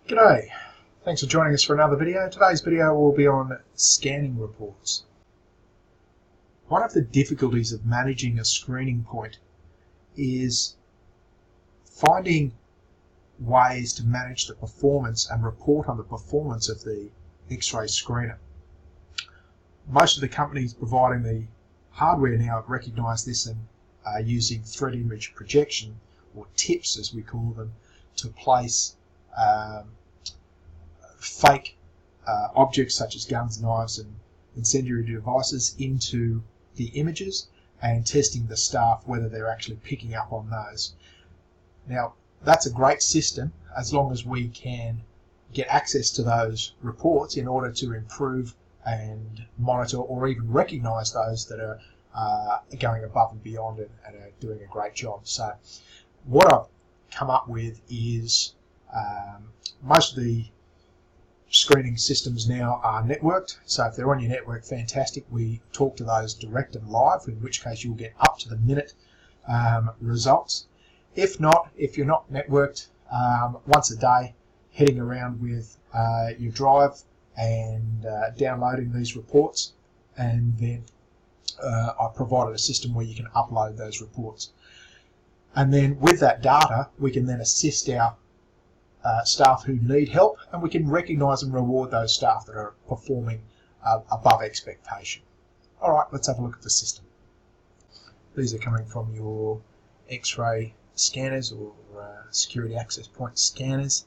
G'day, thanks for joining us for another video. Today's video will be on scanning reports. One of the difficulties of managing a screening point is finding ways to manage the performance and report on the performance of the X-ray screener. Most of the companies providing the hardware now have recognised this and are using threat image projection, or TIPs as we call them, to place fake objects such as guns, knives and incendiary devices into the images and testing the staff whether they're actually picking up on those. Now that's a great system as long as we can get access to those reports in order to improve and monitor or even recognise those that are going above and beyond and are doing a great job. So what I've come up with is most of the screening systems now are networked, so if they're on your network, fantastic. We talk to those direct and live, in which case you'll get up to the minute results. If not, if you're not networked, once a day heading around with your drive and downloading these reports, and then I've provided a system where you can upload those reports, and then with that data we can then assist our staff who need help, and we can recognise and reward those staff that are performing above expectation. Alright, let's have a look at the system. These are coming from your X-ray scanners or security access point scanners,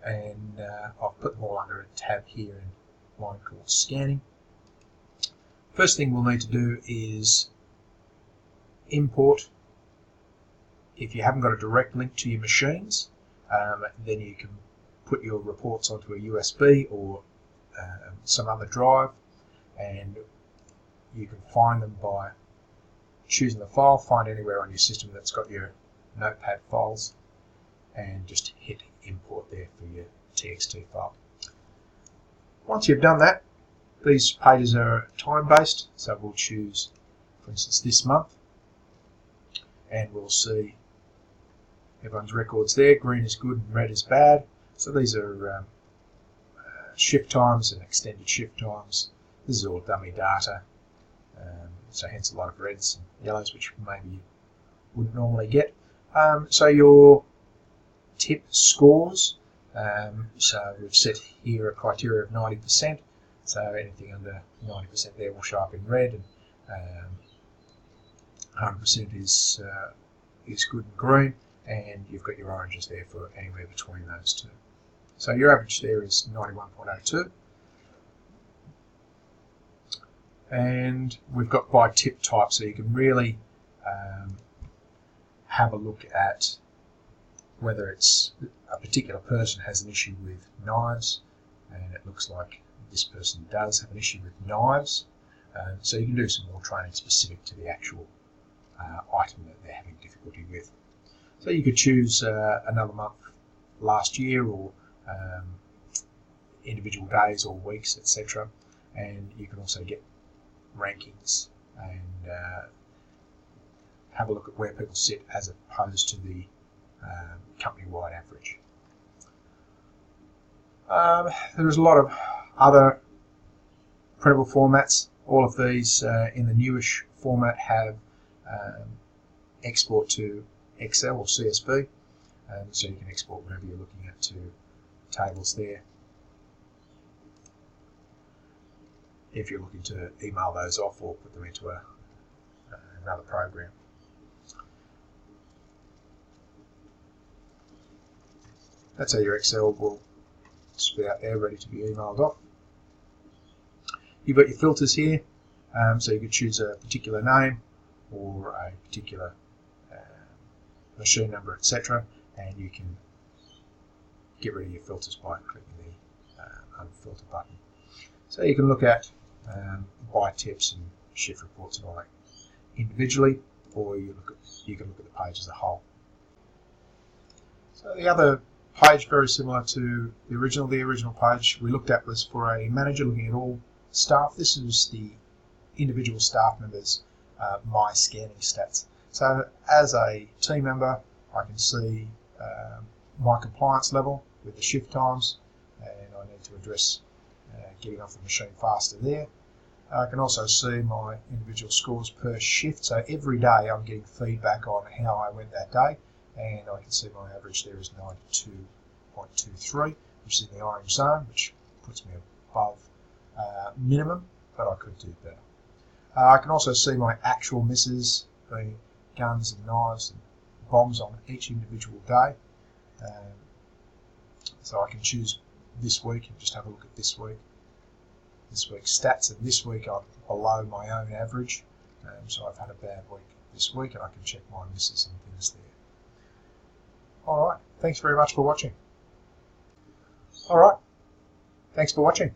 and I've put them all under a tab here in one called scanning. First thing we'll need to do is import. If you haven't got a direct link to your machines, then you can put your reports onto a USB or some other drive, and you can find them by choosing the file, find anywhere on your system that's got your notepad files, and just hit import there for your TXT file. Once you've done that, these pages are time based, so we'll choose, for instance, this month, and we'll see everyone's records there. Green is good and red is bad. So these are shift times and extended shift times. This is all dummy data, so hence a lot of reds and yellows, which maybe you wouldn't normally get. So your tip scores, so we've set here a criteria of 90%, so anything under 90% there will show up in red, and 100% is good and green, and you've got your oranges there for anywhere between those two. So your average there is 91.02, and we've got by tip type, so you can really have a look at whether it's a particular person has an issue with knives, and it looks like this person does have an issue with knives, so you can do some more training specific to the actual item that they're having difficulty with. So you could choose another month last year, or individual days or weeks, etc. And you can also get rankings and have a look at where people sit as opposed to the company-wide average. There's a lot of other printable formats. All of these in the newish format have export to Excel or CSV, so you can export whatever you're looking at to tables there. If you're looking to email those off or put them into another program. That's how your Excel will spit out there ready to be emailed off. You've got your filters here, so you could choose a particular name or a particular machine number, etc., and you can get rid of your filters by clicking the unfilter button. So you can look at by tips and shift reports and all that individually, or you can look at the page as a whole. So the other page, very similar to the original. The original page we looked at was for a manager looking at all staff. This is the individual staff members' my scanning stats. So as a team member, I can see my compliance level, with the shift times, and I need to address getting off the machine faster there. I can also see my individual scores per shift, so every day I'm getting feedback on how I went that day, and I can see my average there is 92.23, which is in the orange zone, which puts me above minimum, but I could do better. I can also see my actual misses, being guns and knives and bombs on each individual day. So I can choose this week and just have a look at this week's stats, and this week I'm below my own average, so I've had a bad week this week, and I can check my misses and things there. Alright, thanks very much for watching. Alright, thanks for watching.